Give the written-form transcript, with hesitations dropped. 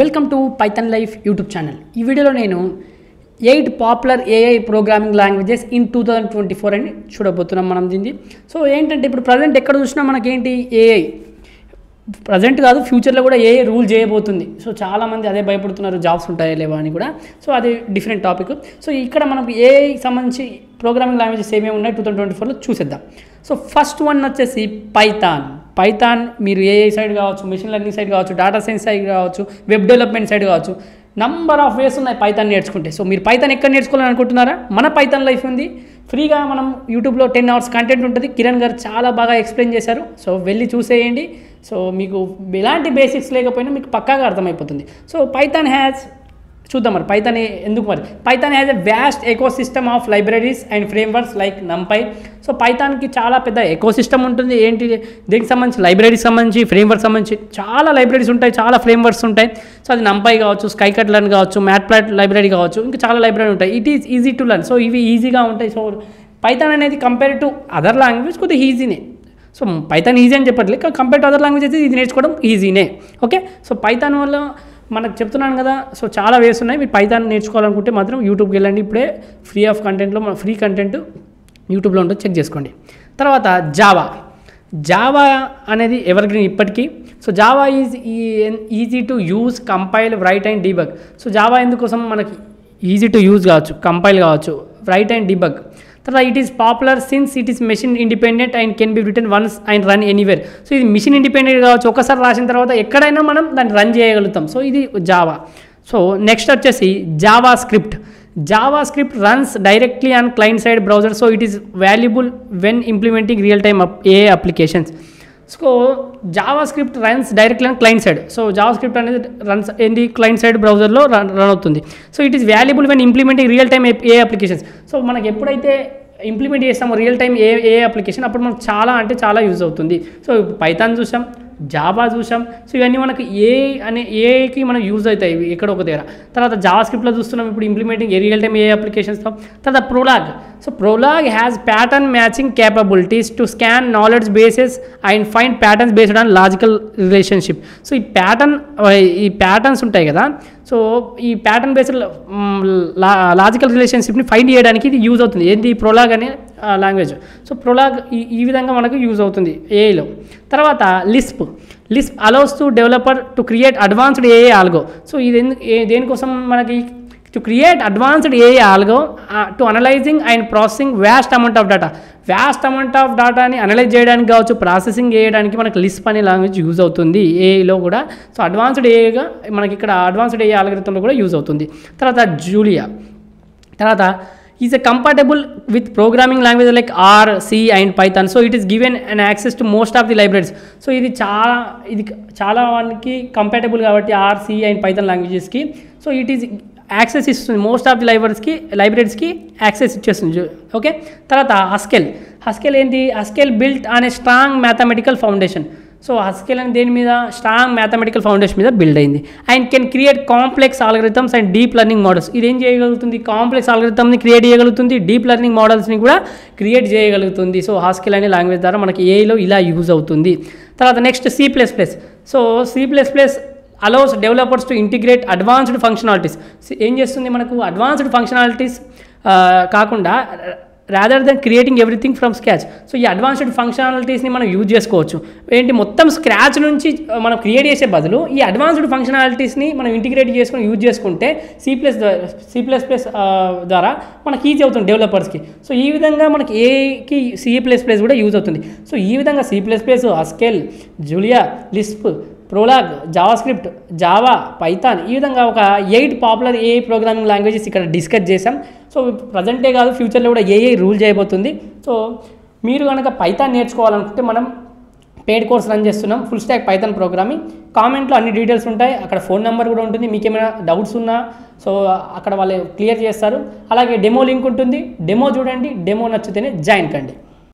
Welcome to Python life YouTube channel. ఈ వీడియోలో నేను 8 popular AI programming languages in 2024 అని చూడబోతున్నాం మనం దీన్ని. సో ఏంటంటే ఇప్పుడు ప్రజెంట్ ఎక్కడ చూసినా మనకేంటి ఏఐ ప్రజెంట్ కాదు, ఫ్యూచర్లో కూడా ఏఐ రూల్ చేయబోతుంది. సో చాలామంది అదే భయపడుతున్నారు, జాబ్స్ ఉంటాయా లేవా అని కూడా. సో అది డిఫరెంట్ టాపిక్. సో ఇక్కడ మనకు ఏఐకి సంబంధించి ప్రోగ్రామింగ్ లాంగ్వేజెస్ ఏమేమి ఉన్నాయి 2024లో చూసేద్దాం. సో ఫస్ట్ వన్ వచ్చేసి పైథాన్ మీరు ఏఐ సైడ్ కావచ్చు, మెషిన్ లెర్నింగ్ సైడ్ కావచ్చు, డేటా సైన్స్ సైడ్ కావచ్చు, వెబ్ డెవలప్మెంట్ సైడ్ కావచ్చు, నంబర్ ఆఫ్ వేస్ ఉన్నాయి పైథాన్ నేర్చుకుంటే. సో మీరు పైథాన్ ఎక్కడ నేర్చుకోవాలని అనుకుంటున్నారా? మన పైథాన్ లైఫ్ ఉంది, ఫ్రీగా మనం యూట్యూబ్లో 10 hours కంటెంట్ ఉంటుంది. కిరణ్ గారు చాలా బాగా ఎక్స్ప్లెయిన్ చేశారు. సో వెళ్ళి చూసేయండి. సో మీకు ఎలాంటి బేసిక్స్ లేకపోయినా మీకు పక్కాగా అర్థమైపోతుంది. సో పైథాన్ హ్యాస్ చూద్దాం మరి పైథాన్ ఎందుకు మరి. Python has a vast ecosystem of libraries and frameworks like NumPy. So పైథాన్కి చాలా పెద్ద ఎకోసిస్టమ్ ఉంటుంది. ఏంటి దీనికి సంబంధించి లైబ్రరీకి సంబంధించి, ఫ్రేమ్వర్క్ సంబంధించి చాలా లైబ్రరీస్ ఉంటాయి, చాలా ఫ్రేమ్వర్క్స్ ఉంటాయి. సో అది నంపై కావచ్చు, స్కైకట్ లర్న్ కావచ్చు, మ్యాట్ప్లాట్ లైబ్రరీ కావచ్చు, ఇంకా చాలా లైబ్రరీ ఉంటాయి. It is easy to learn. So ఇవి ఈజీగా ఉంటాయి. సో పైథాన్ అనేది కంపేర్ టు అదర్ లాంగ్వేజ్ కొద్దిగా ఈజీనే. సో పైథాన్ ఈజీ అని చెప్పట్లేదు, కంపేర్ టు అదర్ లాంగ్వేజెస్ ఇది నేర్చుకోవడం ఈజీనే. ఓకే, సో పైథాన్ వల్ల మనకు చెప్తున్నాను కదా. సో చాలా వేస్ ఉన్నాయి. మీరు పైథాన్ నేర్చుకోవాలనుకుంటే మాత్రం యూట్యూబ్కి వెళ్ళండి. ఇప్పుడే ఫ్రీ ఆఫ్ కంటెంట్లో మన ఫ్రీ కంటెంట్ యూట్యూబ్లో ఉంటుంది, చెక్ చేసుకోండి. తర్వాత జావా అనేది ఎవర్ గ్రీన్ ఇప్పటికీ. So Java is easy to use, compile, right and debug. So Java ఎందుకోసం మనకి ఈజీ టు యూజ్ కావచ్చు, కంపైల్ కావచ్చు, రైట్ అండ్ డీబగ్. తర్వాత it is popular since it is machine independent and can be return once and run anywhere. So ఇది machine independent కావచ్చు, ఒకసారి రాసిన తర్వాత ఎక్కడైనా మనం దాన్ని రన్ చేయగలుగుతాం. సో ఇది జావా. సో నెక్స్ట్ వచ్చేసి Java script runs directly on client side browser. So it is valuable when implementing real time A applications. So Java script runs directly on client side. So Java script అనేది runs ఏంటి client side బ్రౌజర్లో run అవుతుంది. So it is valuable when implementing real time A applications. So మనకి ఎప్పుడైతే implement చేస్తామో real time ఏ application, అప్పుడు మనకు చాలా అంటే చాలా యూజ్ అవుతుంది. సో పైథాన్ చూసాం, జావా చూసాం. సో ఇవన్నీ మనకు ఏకి మనకు యూజ్ అవుతాయి ఇవి ఎక్కడ ఒక దగ్గర. తర్వాత జావా స్క్రిప్ట్లో చూస్తున్నాం ఇప్పుడు ఇంప్లిమెంటింగ్ రియల్ టైమ్ ఏ అప్లికేషన్స్తో. తర్వాత Prolog. So Prolog has pattern matching capabilities to scan knowledge bases and find patterns based on logical relationship. So ఈ ప్యాటర్న్స్ ఉంటాయి కదా. సో ఈ ప్యాటర్న్ బేస్డ్ లాజికల్ రిలేషన్షిప్ని ఫైండ్ చేయడానికి ఇది యూజ్ అవుతుంది. ఏంటి ప్రోలాగ్ అనే లాంగ్వేజ్. సో ప్రోలాగ్ ఈ విధంగా మనకు యూజ్ అవుతుంది ఏఐలో. తర్వాత Lisp allows to developer to create advanced AI algo. So ఇది దేనికోసం మనకి to create advanced AI algo to analysing and processing vast amount of డేటాని అనలైజ్ చేయడానికి కావచ్చు, ప్రాసెసింగ్ చేయడానికి మనకి లిస్ప్ అనే లాంగ్వేజ్ యూజ్ అవుతుంది ఏఐలో కూడా. సో అడ్వాన్స్డ్ ఏఐగా మనకి ఇక్కడ అడ్వాన్స్డ్ ఏఐ ఆల్గరిథంలో కూడా యూజ్ అవుతుంది. తర్వాత జూలియా. తర్వాత is compatible with programming language like R, C and Python. So it is given and access to most of the libraries. So ఇది చాలా వానికి కంపాటబుల్ కాబట్టి ఆర్, సి అండ్ పైథాన్ లాంగ్వేజెస్కి. So it is access ఇస్తుంది most of the లైబ్రరీస్కి access ఇచ్చేస్తుంది. Okay, తర్వాత Haskell ఏంటి? Haskell built on a strong mathematical foundation. So Haskell అని దేని మీద? స్ట్రాంగ్ మ్యాథమెటికల్ ఫౌండేషన్ మీద బిల్డ్ అయింది. And can create complex algorithms and deep learning models. ఇది ఏం చేయగలుగుతుంది? కాంప్లెక్స్ ఆల్గరిథమ్ని క్రియేట్ చేయగలుగుతుంది, డీప్ లెర్నింగ్ మోడల్స్ని కూడా క్రియేట్ చేయగలుగుతుంది. సో హస్కెల్ అనే లాంగ్వేజ్ ద్వారా మనకి ఏఐలో ఇలా యూజ్ అవుతుంది. తర్వాత next C++. So C++ allows developers to integrate advanced functionalities. ఏం చేస్తుంది మనకు? అడ్వాన్స్డ్ ఫంక్షనాలిటీస్ కాకుండా rather than creating everything from scratch. So ఈ అడ్వాన్స్డ్ ఫంక్షనాలిటీస్ని మనం యూజ్ చేసుకోవచ్చు. ఏంటి మొత్తం స్క్రాచ్ నుంచి మనం క్రియేట్ చేసే బదులు ఈ అడ్వాన్స్డ్ ఫంక్షనాలిటీస్ని మనం ఇంటిగ్రేట్ చేసుకొని యూజ్ చేసుకుంటే C++ ద్వారా మనకి ఈజీ అవుతుంది డెవలపర్స్కి. సో ఈ విధంగా మనకి ఏకి C++ కూడా యూజ్ అవుతుంది. సో ఈ విధంగా C++, Haskell, Julia, Lisp, Prolog, JavaScript, Java, Python, ఈ విధంగా ఒక 8 పాపులర్ ఏఐ ప్రోగ్రామింగ్ లాంగ్వేజెస్ ఇక్కడ డిస్కస్ చేసాం. సో ప్రజెంటే కాదు, ఫ్యూచర్లో కూడా ఏఐ రూల్ చేయబోతుంది. సో మీరు కనుక పైథాన్ నేర్చుకోవాలనుకుంటే మనం పెయిడ్ కోర్స్ రన్ చేస్తున్నాం, ఫుల్ స్టాక్ పైథాన్ ప్రోగ్రామింగ్. కామెంట్లో అన్ని డీటెయిల్స్ ఉంటాయి, అక్కడ ఫోన్ నెంబర్ కూడా ఉంటుంది. మీకు ఏమైనా డౌట్స్ ఉన్నా సో అక్కడ వాళ్ళు క్లియర్ చేస్తారు. అలాగే డెమో లింక్ ఉంటుంది, డెమో చూడండి, డెమో నచ్చితేనే జాయిన్ కండి.